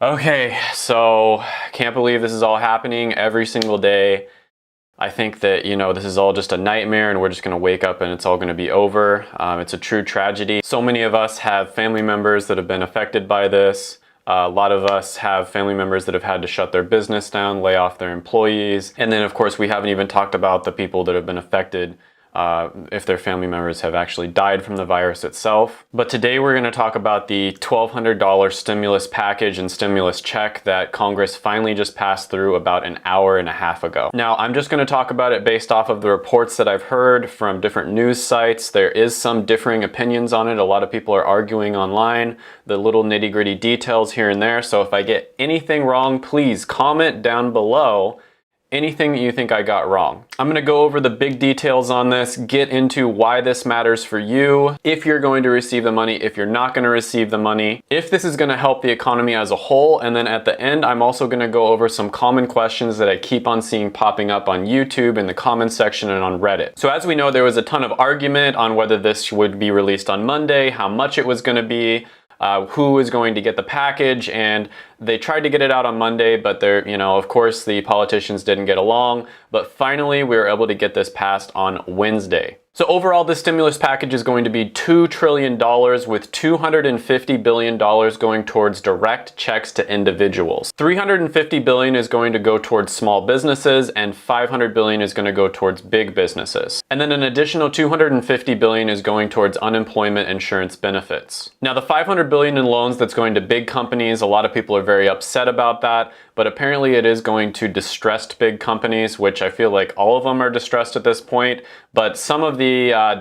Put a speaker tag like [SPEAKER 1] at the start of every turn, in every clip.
[SPEAKER 1] Okay, so can't believe this is all happening every single day. I think that, this is all just a nightmare and we're just going to wake up and it's all going to be over. It's a true tragedy. So many of us have family members that have been affected by this. A lot of us have family members that have had to shut their business down, lay off their employees. And then, of course, we haven't even talked about the people that have been affected if their family members have actually died from the virus itself. But today we're going to talk about the $1,200 stimulus package and stimulus check that Congress finally just passed through about an hour and a half ago. Now, I'm just going to talk about it based off of the reports that I've heard from different news sites. There is some differing opinions on it. A lot of people are arguing online, the little nitty-gritty details here and there. So if I get anything wrong, please comment down below anything that you think I got wrong. I'm gonna go over the big details on this, get into why this matters for you, if you're going to receive the money, if you're not gonna receive the money, if this is gonna help the economy as a whole, and then at the end, I'm also gonna go over some common questions that I keep on seeing popping up on YouTube in the comments section and on Reddit. So as we know, there was a ton of argument on whether this would be released on Monday, how much it was gonna be, who is going to get the package, and they tried to get it out on Monday, but of course the politicians didn't get along, but finally we were able to get this passed on Wednesday. So overall, this stimulus package is going to be $2 trillion with $250 billion going towards direct checks to individuals. $350 billion is going to go towards small businesses and $500 billion is going to go towards big businesses. And then an additional $250 billion is going towards unemployment insurance benefits. Now the $500 billion in loans that's going to big companies, a lot of people are very upset about that, but apparently it is going to distressed big companies, which I feel like all of them are distressed at this point, but some of the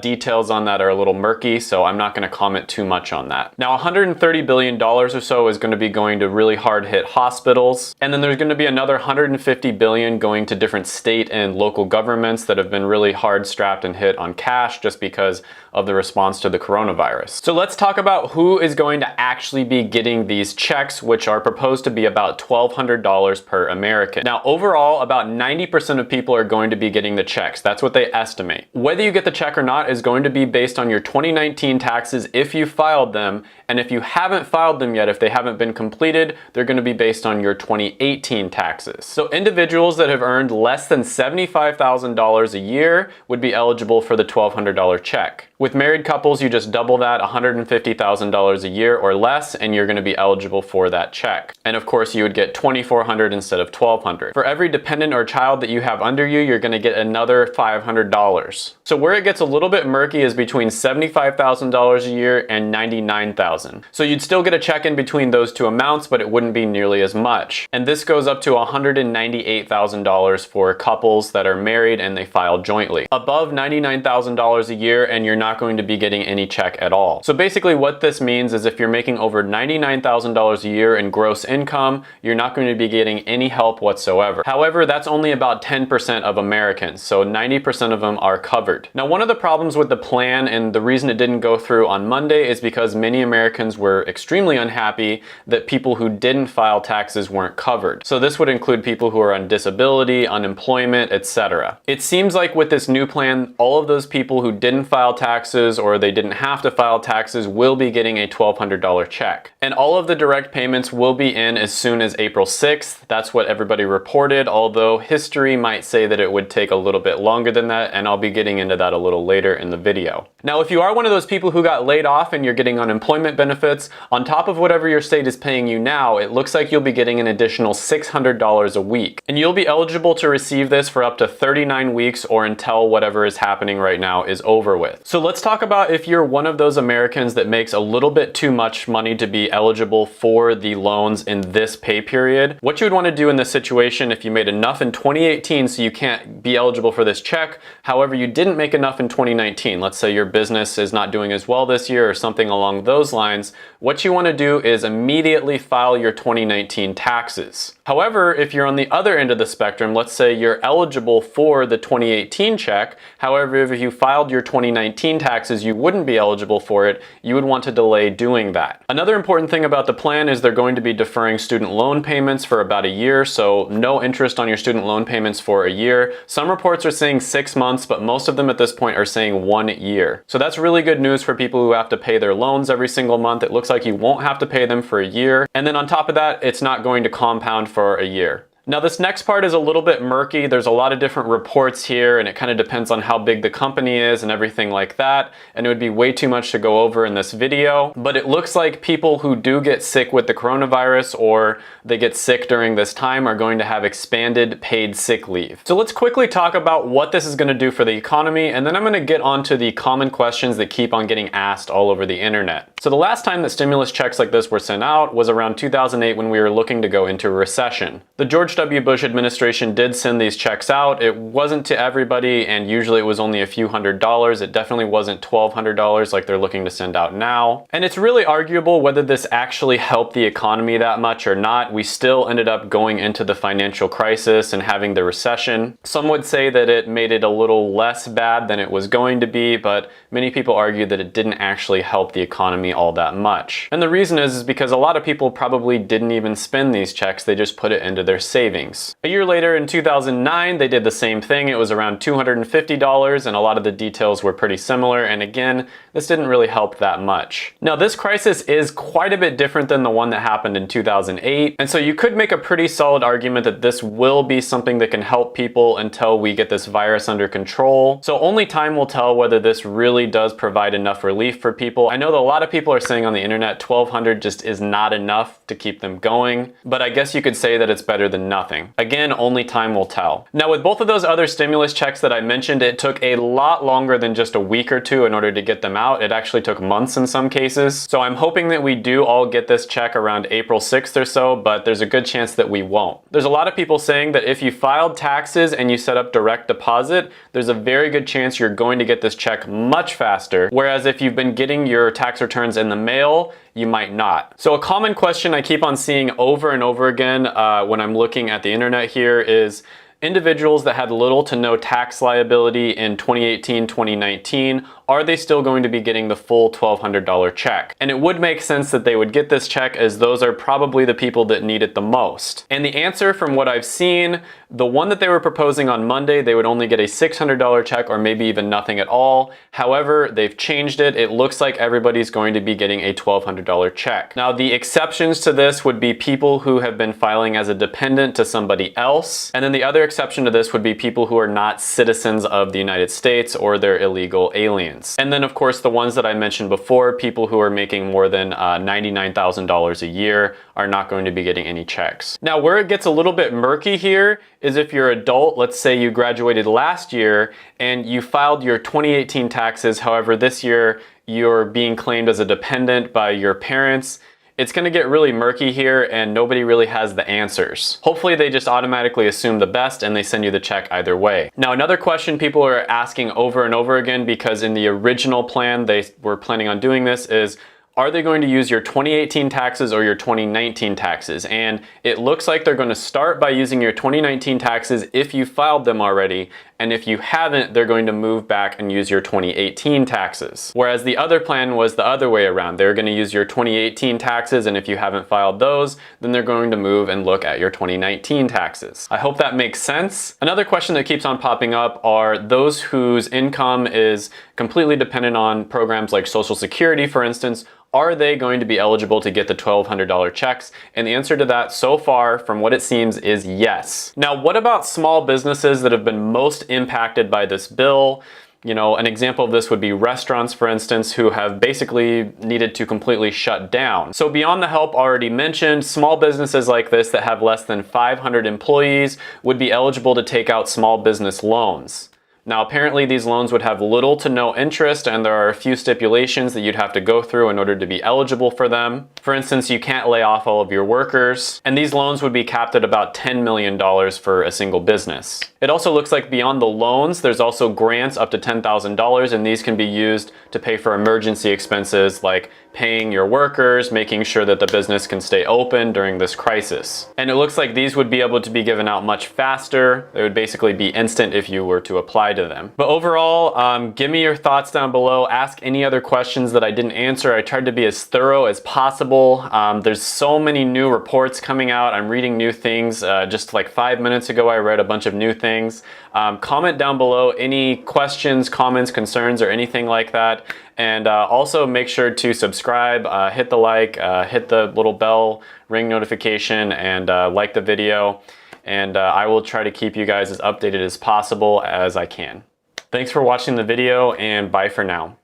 [SPEAKER 1] details on that are a little murky, so I'm not going to comment too much on that. Now, $130 billion or so is going to be going to really hard-hit hospitals, and then there's going to be another $150 billion going to different state and local governments that have been really hard-strapped and hit on cash just because of the response to the coronavirus. So let's talk about who is going to actually be getting these checks, which are proposed to be about $1,200 per American. Now, overall, about 90% of people are going to be getting the checks. That's what they estimate. Whether you get the check or not is going to be based on your 2019 taxes if you filed them, and if you haven't filed them yet, if they haven't been completed, they're going to be based on your 2018 taxes. So individuals that have earned less than $75,000 a year would be eligible for the $1,200 check. With married couples, you just double that, $150,000 a year or less, and you're going to be eligible for that check. And of course, you would get $2,400 instead of $1,200. For every dependent or child that you have under you, you're going to get another $500. So where it gets a little bit murky is between $75,000 a year and $99,000. So you'd still get a check in between those two amounts, but it wouldn't be nearly as much. And this goes up to $198,000 for couples that are married and they file jointly. Above $99,000 a year and you're not going to be getting any check at all. So basically what this means is if you're making over $99,000 a year in gross income, you're not going to be getting any help whatsoever. However, that's only about 10% of Americans, so 90% of them are covered. Now, one of the problems with the plan and the reason it didn't go through on Monday is because many Americans were extremely unhappy that people who didn't file taxes weren't covered. So this would include people who are on disability, unemployment, etc. It seems like with this new plan, all of those people who didn't file taxes or they didn't have to file taxes will be getting a $1,200 check. And all of the direct payments will be in as soon as April 6th. That's what everybody reported, although history might say that it would take a little bit longer than that, and I'll be getting into that a little later in the video. Now, if you are one of those people who got laid off and you're getting unemployment benefits, on top of whatever your state is paying you now, it looks like you'll be getting an additional $600 a week. And you'll be eligible to receive this for up to 39 weeks or until whatever is happening right now is over with. So let's talk about if you're one of those Americans that makes a little bit too much money to be eligible for the loans in this pay period. What you would want to do in this situation if you made enough in 2018 so you can't be eligible for this check, however you didn't make enough in 2019, let's say your business is not doing as well this year or something along those lines, what you want to do is immediately file your 2019 taxes. However, if you're on the other end of the spectrum, let's say you're eligible for the 2018 check, however, if you filed your 2019 taxes, you wouldn't be eligible for it, you would want to delay doing that. Another important thing about the plan is they're going to be deferring student loan payments for about a year, so no interest on your student loan payments for a year. Some reports are saying 6 months, but most of them at this point are saying 1 year. So that's really good news for people who have to pay their loans every single month. It looks like you won't have to pay them for a year. And then on top of that, it's not going to compound for a year. Now this next part is a little bit murky. There's a lot of different reports here and it kind of depends on how big the company is and everything like that. And it would be way too much to go over in this video. But it looks like people who do get sick with the coronavirus or they get sick during this time are going to have expanded paid sick leave. So let's quickly talk about what this is going to do for the economy, and then I'm going to get onto the common questions that keep on getting asked all over the internet. So the last time that stimulus checks like this were sent out was around 2008 when we were looking to go into a recession. The George W. Bush administration did send these checks out. It wasn't to everybody, and usually it was only a few $100s. It definitely wasn't $1,200 like they're looking to send out now. And it's really arguable whether this actually helped the economy that much or not. We still ended up going into the financial crisis and having the recession. Some would say that it made it a little less bad than it was going to be, but many people argue that it didn't actually help the economy all that much. And the reason is because a lot of people probably didn't even spend these checks, they just put it into their savings. A year later in 2009, they did the same thing. It was around $250 and a lot of the details were pretty similar. And again, this didn't really help that much. Now this crisis is quite a bit different than the one that happened in 2008. And so you could make a pretty solid argument that this will be something that can help people until we get this virus under control. So only time will tell whether this really does provide enough relief for people. I know that a lot of people are saying on the internet $1,200 just is not enough to keep them going, but I guess you could say that it's better than nothing. Again, only time will tell. Now with both of those other stimulus checks that I mentioned, it took a lot longer than just a week or two in order to get them out. It actually took months in some cases. So I'm hoping that we do all get this check around April 6th or so, but there's a good chance that we won't. There's a lot of people saying that if you filed taxes and you set up direct deposit, there's a very good chance you're going to get this check much faster. Whereas if you've been getting your tax returns in the mail, you might not. So a common question I keep on seeing over and over again when I'm looking at the internet here is individuals that had little to no tax liability in 2018, 2019, are they still going to be getting the full $1,200 check? And it would make sense that they would get this check as those are probably the people that need it the most. And the answer from what I've seen, the one that they were proposing on Monday, they would only get a $600 check or maybe even nothing at all. However, they've changed it. It looks like everybody's going to be getting a $1,200 check. Now, the exceptions to this would be people who have been filing as a dependent to somebody else. And then the other exception to this would be people who are not citizens of the United States or they're illegal aliens. And then of course the ones that I mentioned before, people who are making more than $99,000 a year are not going to be getting any checks. Now where it gets a little bit murky here is if you're an adult, let's say you graduated last year and you filed your 2018 taxes, however this year you're being claimed as a dependent by your parents. It's going to get really murky here and nobody really has the answers. Hopefully they just automatically assume the best and they send you the check either way. Now another question people are asking over and over again, because in the original plan they were planning on doing this, is are they going to use your 2018 taxes or your 2019 taxes? And it looks like they're going to start by using your 2019 taxes if you filed them already. And if you haven't, they're going to move back and use your 2018 taxes. Whereas the other plan was the other way around. They're going to use your 2018 taxes, and if you haven't filed those, then they're going to move and look at your 2019 taxes. I hope that makes sense. Another question that keeps on popping up are those whose income is completely dependent on programs like Social Security, for instance. Are they going to be eligible to get the $1,200 checks? And the answer to that so far, from what it seems, is yes. Now, what about small businesses that have been most impacted by this bill? You know, an example of this would be restaurants, for instance, who have basically needed to completely shut down. So beyond the help already mentioned, small businesses like this that have less than 500 employees would be eligible to take out small business loans. Now, apparently these loans would have little to no interest, and there are a few stipulations that you'd have to go through in order to be eligible for them. For instance, you can't lay off all of your workers, and these loans would be capped at about $10 million for a single business. It also looks like beyond the loans, there's also grants up to $10,000, and these can be used to pay for emergency expenses like paying your workers, making sure that the business can stay open during this crisis. And it looks like these would be able to be given out much faster. They would basically be instant if you were to apply to them. But overall, give me your thoughts down below. Ask any other questions that I didn't answer. I tried to be as thorough as possible unbelievable. There's so many new reports coming out. I'm reading new things. Just like 5 minutes ago, I read a bunch of new things. Comment down below any questions, comments, concerns, or anything like that. And also make sure to subscribe, hit the like, hit the little bell ring notification, and like the video. And I will try to keep you guys as updated as possible as I can. Thanks for watching the video, and bye for now.